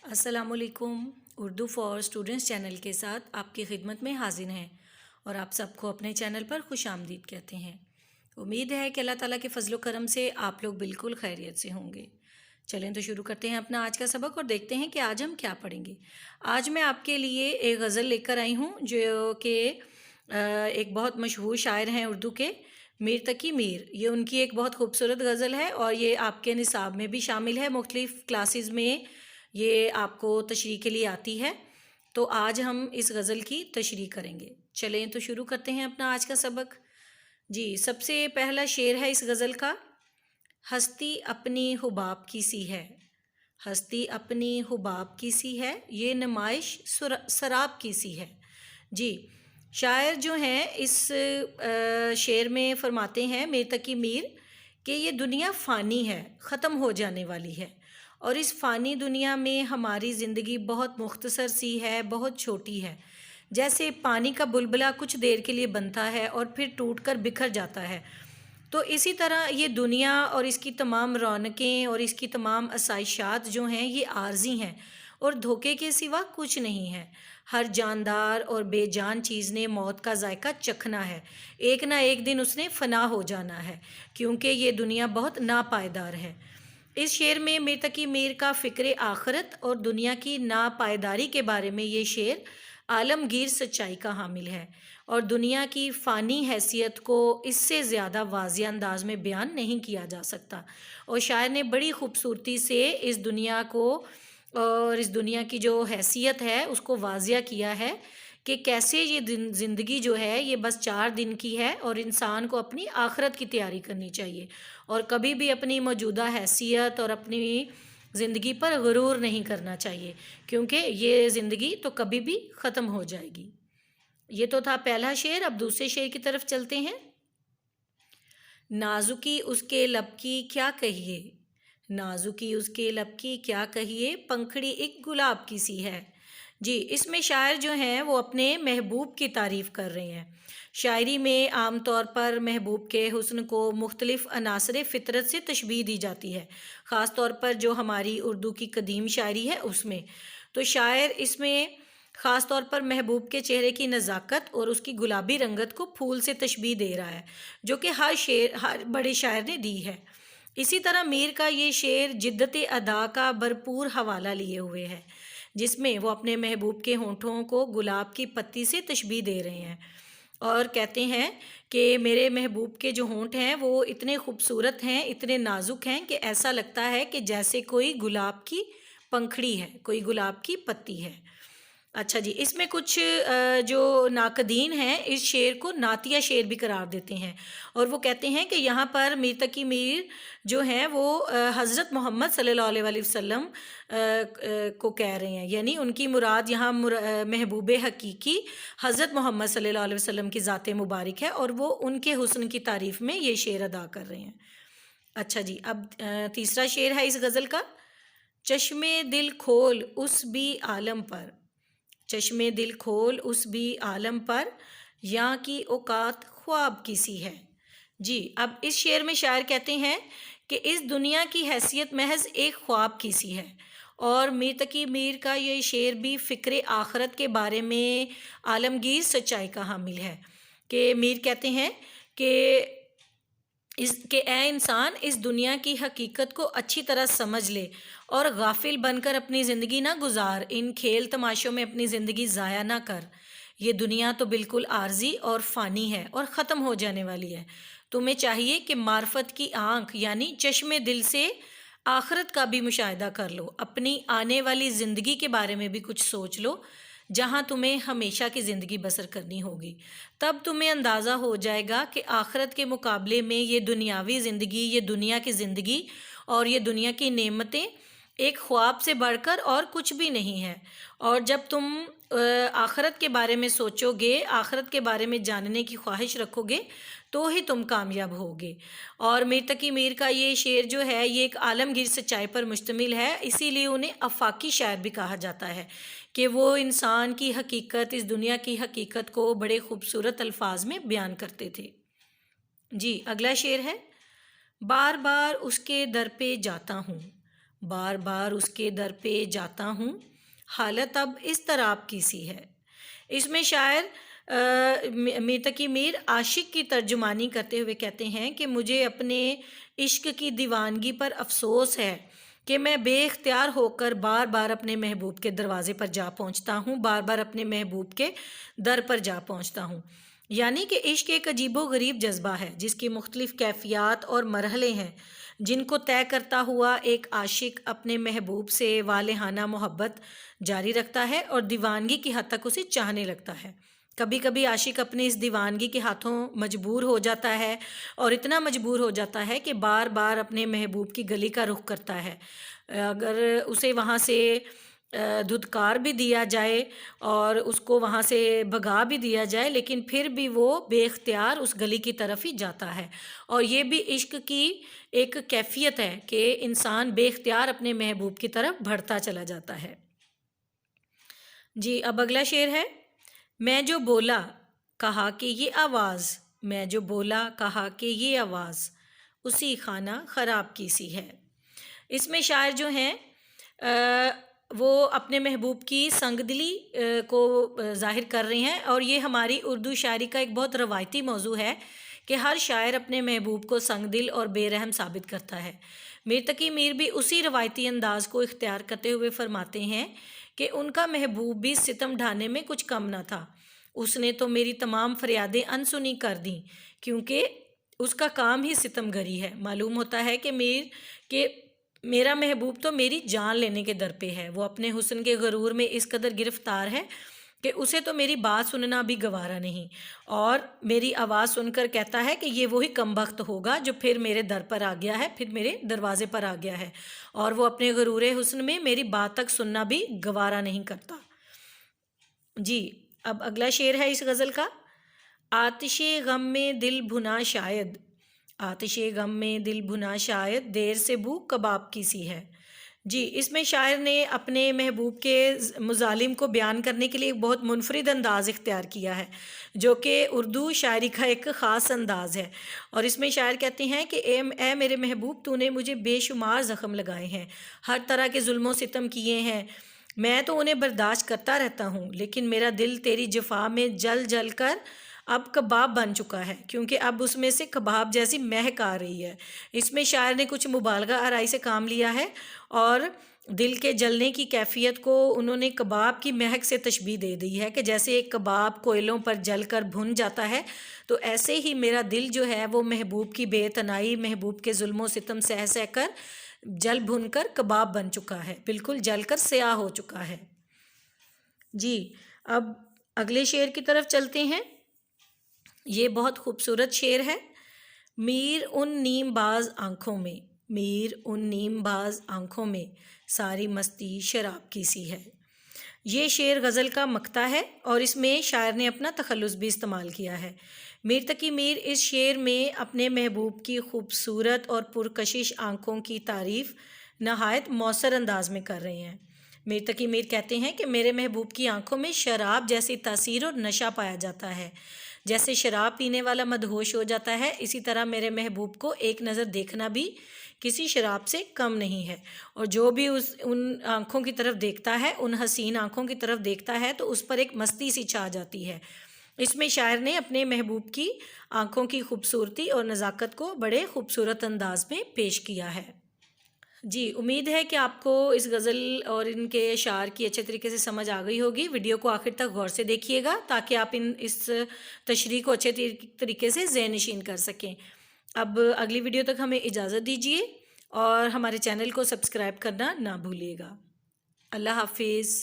السلام علیکم۔ Urdu for students channel کے ساتھ آپ کی خدمت میں حاضر ہیں اور آپ سب کو اپنے چینل پر خوش آمدید کہتے ہیں۔ امید ہے کہ اللہ تعالیٰ کے فضل و کرم سے آپ لوگ بالکل خیریت سے ہوں گے۔ چلیں تو شروع کرتے ہیں اپنا آج کا سبق اور دیکھتے ہیں کہ آج ہم کیا پڑھیں گے۔ آج میں آپ کے لیے ایک غزل لے کر آئی ہوں جو کہ ایک بہت مشہور شاعر ہیں اردو کے، میر تقی میر۔ یہ ان کی ایک بہت خوبصورت غزل ہے اور یہ آپ کے نصاب میں بھی شامل ہے، مختلف کلاسز میں یہ آپ کو تشریح کے لیے آتی ہے۔ تو آج ہم اس غزل کی تشریح کریں گے۔ چلیں تو شروع کرتے ہیں اپنا آج کا سبق۔ جی، سب سے پہلا شعر ہے اس غزل کا، ہستی اپنی حباب کی سی ہے۔ ہستی اپنی حباب کی سی ہے، یہ نمائش سراب کی سی ہے۔ جی، شاعر جو ہیں اس شعر میں فرماتے ہیں میر تقی میر کہ یہ دنیا فانی ہے، ختم ہو جانے والی ہے، اور اس فانی دنیا میں ہماری زندگی بہت مختصر سی ہے، بہت چھوٹی ہے۔ جیسے پانی کا بلبلہ کچھ دیر کے لیے بنتا ہے اور پھر ٹوٹ کر بکھر جاتا ہے، تو اسی طرح یہ دنیا اور اس کی تمام رونقیں اور اس کی تمام آسائشات جو ہیں یہ عارضی ہیں اور دھوکے کے سوا کچھ نہیں ہے۔ ہر جاندار اور بے جان چیز نے موت کا ذائقہ چکھنا ہے، ایک نہ ایک دن اس نے فنا ہو جانا ہے، کیونکہ یہ دنیا بہت ناپائیدار ہے۔ اس شعر میں میر تقی میر کا فکر آخرت اور دنیا کی ناپائیداری کے بارے میں یہ شعر عالمگیر سچائی کا حامل ہے، اور دنیا کی فانی حیثیت کو اس سے زیادہ واضح انداز میں بیان نہیں کیا جا سکتا، اور شاعر نے بڑی خوبصورتی سے اس دنیا کو اور اس دنیا کی جو حیثیت ہے اس کو واضح کیا ہے کہ کیسے یہ زندگی جو ہے یہ بس 4 دن کی ہے، اور انسان کو اپنی آخرت کی تیاری کرنی چاہیے اور کبھی بھی اپنی موجودہ حیثیت اور اپنی زندگی پر غرور نہیں کرنا چاہیے، کیونکہ یہ زندگی تو کبھی بھی ختم ہو جائے گی۔ یہ تو تھا پہلا شعر، اب دوسرے شعر کی طرف چلتے ہیں۔ نازکی اس کے لب کی کیا کہیے، نازکی اس کے لب کی کیا کہیے، پنکھڑی ایک گلاب کی سی ہے۔ جی، اس میں شاعر جو ہیں وہ اپنے محبوب کی تعریف کر رہے ہیں۔ شاعری میں عام طور پر محبوب کے حسن کو مختلف عناصر فطرت سے تشبیہ دی جاتی ہے، خاص طور پر جو ہماری اردو کی قدیم شاعری ہے اس میں۔ تو شاعر اس میں خاص طور پر محبوب کے چہرے کی نزاکت اور اس کی گلابی رنگت کو پھول سے تشبیہ دے رہا ہے، جو کہ ہر بڑے شاعر نے دی ہے۔ اسی طرح میر کا یہ شعر جدت ادا کا بھرپور حوالہ لیے ہوئے ہے، جس میں وہ اپنے محبوب کے ہونٹوں کو گلاب کی پتی سے تشبیہ دے رہے ہیں اور کہتے ہیں کہ میرے محبوب کے جو ہونٹ ہیں وہ اتنے خوبصورت ہیں، اتنے نازک ہیں کہ ایسا لگتا ہے کہ جیسے کوئی گلاب کی پنکھڑی ہے، کوئی گلاب کی پتی ہے۔ اچھا جی، اس میں کچھ جو ناقدین ہیں اس شعر کو نعتیہ شعر بھی قرار دیتے ہیں، اور وہ کہتے ہیں کہ یہاں پر میر تقی میر جو ہیں وہ حضرت محمد صلی اللہ علیہ وسلم کو کہہ رہے ہیں، یعنی ان کی مراد یہاں محبوب حقیقی حضرت محمد صلی اللہ علیہ وسلم کی ذات مبارک ہے، اور وہ ان کے حسن کی تعریف میں یہ شعر ادا کر رہے ہیں۔ اچھا جی، اب تیسرا شعر ہے اس غزل کا، چشم دل کھول اس بھی عالم پر، چشم دل کھول اس بھی عالم پر، یہاں کی اوقات خواب کی سی ہے۔ جی، اب اس شعر میں شاعر کہتے ہیں کہ اس دنیا کی حیثیت محض ایک خواب کی سی ہے، اور میر تقی میر کا یہ شعر بھی فکر آخرت کے بارے میں عالمگیر سچائی کا حامل ہے، کہ میر کہتے ہیں کہ اے انسان اس دنیا کی حقیقت کو اچھی طرح سمجھ لے اور غافل بن کر اپنی زندگی نہ گزار، ان کھیل تماشوں میں اپنی زندگی ضائع نہ کر، یہ دنیا تو بالکل عارضی اور فانی ہے اور ختم ہو جانے والی ہے۔ تمہیں چاہیے کہ معرفت کی آنکھ یعنی چشم دل سے آخرت کا بھی مشاہدہ کر لو، اپنی آنے والی زندگی کے بارے میں بھی کچھ سوچ لو، جہاں تمہیں ہمیشہ کی زندگی بسر کرنی ہوگی۔ تب تمہیں اندازہ ہو جائے گا کہ آخرت کے مقابلے میں یہ دنیاوی زندگی، یہ دنیا کی زندگی اور یہ دنیا کی نعمتیں ایک خواب سے بڑھ کر اور کچھ بھی نہیں ہے، اور جب تم آخرت کے بارے میں سوچو گے، آخرت کے بارے میں جاننے کی خواہش رکھو گے تو ہی تم کامیاب ہوگے۔ اور میر تقی میر کا یہ شعر جو ہے یہ ایک عالمگیر سچائی پر مشتمل ہے، اسی لیے انہیں آفاقی شاعر بھی کہا جاتا ہے، کہ وہ انسان کی حقیقت، اس دنیا کی حقیقت کو بڑے خوبصورت الفاظ میں بیان کرتے تھے۔ جی، اگلا شعر ہے، بار بار اس کے در پہ جاتا ہوں، بار بار اس کے در پہ جاتا ہوں، حالت اب اس طرح کی سی ہے۔ اس میں شاعر میر تقی میر عاشق کی ترجمانی کرتے ہوئے کہتے ہیں کہ مجھے اپنے عشق کی دیوانگی پر افسوس ہے کہ میں بے اختیار ہو کر بار بار اپنے محبوب کے دروازے پر جا پہنچتا ہوں، بار بار اپنے محبوب کے در پر جا پہنچتا ہوں۔ یعنی کہ عشق ایک عجیب و غریب جذبہ ہے جس کی مختلف کیفیات اور مرحلے ہیں، جن کو طے کرتا ہوا ایک عاشق اپنے محبوب سے والہانہ محبت جاری رکھتا ہے اور دیوانگی کی حد تک اسے چاہنے لگتا ہے۔ کبھی کبھی عاشق اپنی اس دیوانگی کے ہاتھوں مجبور ہو جاتا ہے، اور اتنا مجبور ہو جاتا ہے کہ بار بار اپنے محبوب کی گلی کا رخ کرتا ہے، اگر اسے وہاں سے دھتکار بھی دیا جائے اور اس کو وہاں سے بھگا بھی دیا جائے، لیکن پھر بھی وہ بے اختیار اس گلی کی طرف ہی جاتا ہے۔ اور یہ بھی عشق کی ایک کیفیت ہے کہ انسان بے اختیار اپنے محبوب کی طرف بڑھتا چلا جاتا ہے۔ جی اب اگلا شعر ہے، میں جو بولا کہا کہ یہ آواز، میں جو بولا کہا کہ یہ آواز اسی خانہ خراب کی سی ہے۔ اس میں شاعر جو ہیں وہ اپنے محبوب کی سنگ دلی کو ظاہر کر رہے ہیں، اور یہ ہماری اردو شاعری کا ایک بہت روایتی موضوع ہے کہ ہر شاعر اپنے محبوب کو سنگ دل اور بے رحم ثابت کرتا ہے۔ میر تقی میر بھی اسی روایتی انداز کو اختیار کرتے ہوئے فرماتے ہیں کہ ان کا محبوب بھی ستم ڈھانے میں کچھ کم نہ تھا، اس نے تو میری تمام فریادیں انسنی کر دیں، کیونکہ اس کا کام ہی ستم گری ہے۔ معلوم ہوتا ہے کہ میرا محبوب تو میری جان لینے کے در پہ ہے، وہ اپنے حسن کے غرور میں اس قدر گرفتار ہے کہ اسے تو میری بات سننا بھی گوارا نہیں، اور میری آواز سن کر کہتا ہے کہ یہ وہی کم بخت ہوگا جو پھر میرے در پر آ گیا ہے، پھر میرے دروازے پر آ گیا ہے، اور وہ اپنے غرور حسن میں میری بات تک سننا بھی گوارا نہیں کرتا۔ جی اب اگلا شعر ہے اس غزل کا، آتش غم میں دل بھنا شاید، آتش غم میں دل بھنا شاید دیر سے بو کباب کی سی ہے۔ جی اس میں شاعر نے اپنے محبوب کے مظالم کو بیان کرنے کے لیے ایک بہت منفرد انداز اختیار کیا ہے، جو کہ اردو شاعری کا ایک خاص انداز ہے، اور اس میں شاعر کہتے ہیں کہ اے میرے محبوب، تو نے مجھے بے شمار زخم لگائے ہیں، ہر طرح کے ظلم و ستم کیے ہیں، میں تو انہیں برداشت کرتا رہتا ہوں، لیکن میرا دل تیری جفا میں جل جل کر اب کباب بن چکا ہے، کیونکہ اب اس میں سے کباب جیسی مہک آ رہی ہے۔ اس میں شاعر نے کچھ مبالغہ آرائی سے کام لیا ہے، اور دل کے جلنے کی کیفیت کو انہوں نے کباب کی مہک سے تشبیہ دے دی ہے کہ جیسے ایک کباب کوئلوں پر جل کر بھن جاتا ہے، تو ایسے ہی میرا دل جو ہے وہ محبوب کی بے تنائی، محبوب کے ظلم و ستم سہ سہ کر جل بھن کر کباب بن چکا ہے، بالکل جل کر سیاہ ہو چکا ہے۔ جی اب اگلے شعر کی طرف چلتے ہیں، یہ بہت خوبصورت شعر ہے، میر ان نیم باز آنکھوں میں، میر ان نیم باز آنکھوں میں ساری مستی شراب کی سی ہے۔ یہ شعر غزل کا مقطع ہے، اور اس میں شاعر نے اپنا تخلص بھی استعمال کیا ہے۔ میر تقی میر اس شعر میں اپنے محبوب کی خوبصورت اور پرکشش آنکھوں کی تعریف نہایت مؤثر انداز میں کر رہے ہیں۔ میر تقی میر کہتے ہیں کہ میرے محبوب کی آنکھوں میں شراب جیسی تاثیر اور نشہ پایا جاتا ہے، جیسے شراب پینے والا مدہوش ہو جاتا ہے، اسی طرح میرے محبوب کو ایک نظر دیکھنا بھی کسی شراب سے کم نہیں ہے، اور جو بھی ان آنکھوں کی طرف دیکھتا ہے، ان حسین آنکھوں کی طرف دیکھتا ہے، تو اس پر ایک مستی سی چھا جاتی ہے۔ اس میں شاعر نے اپنے محبوب کی آنکھوں کی خوبصورتی اور نزاکت کو بڑے خوبصورت انداز میں پیش کیا ہے۔ جی امید ہے کہ آپ کو اس غزل اور ان کے اشعار کی اچھے طریقے سے سمجھ آ گئی ہوگی۔ ویڈیو کو آخر تک غور سے دیکھیے گا تاکہ آپ اس تشریح کو اچھے طریقے سے ذہن نشین کر سکیں۔ اب اگلی ویڈیو تک ہمیں اجازت دیجیے، اور ہمارے چینل کو سبسکرائب کرنا نہ بھولیے گا۔ اللہ حافظ۔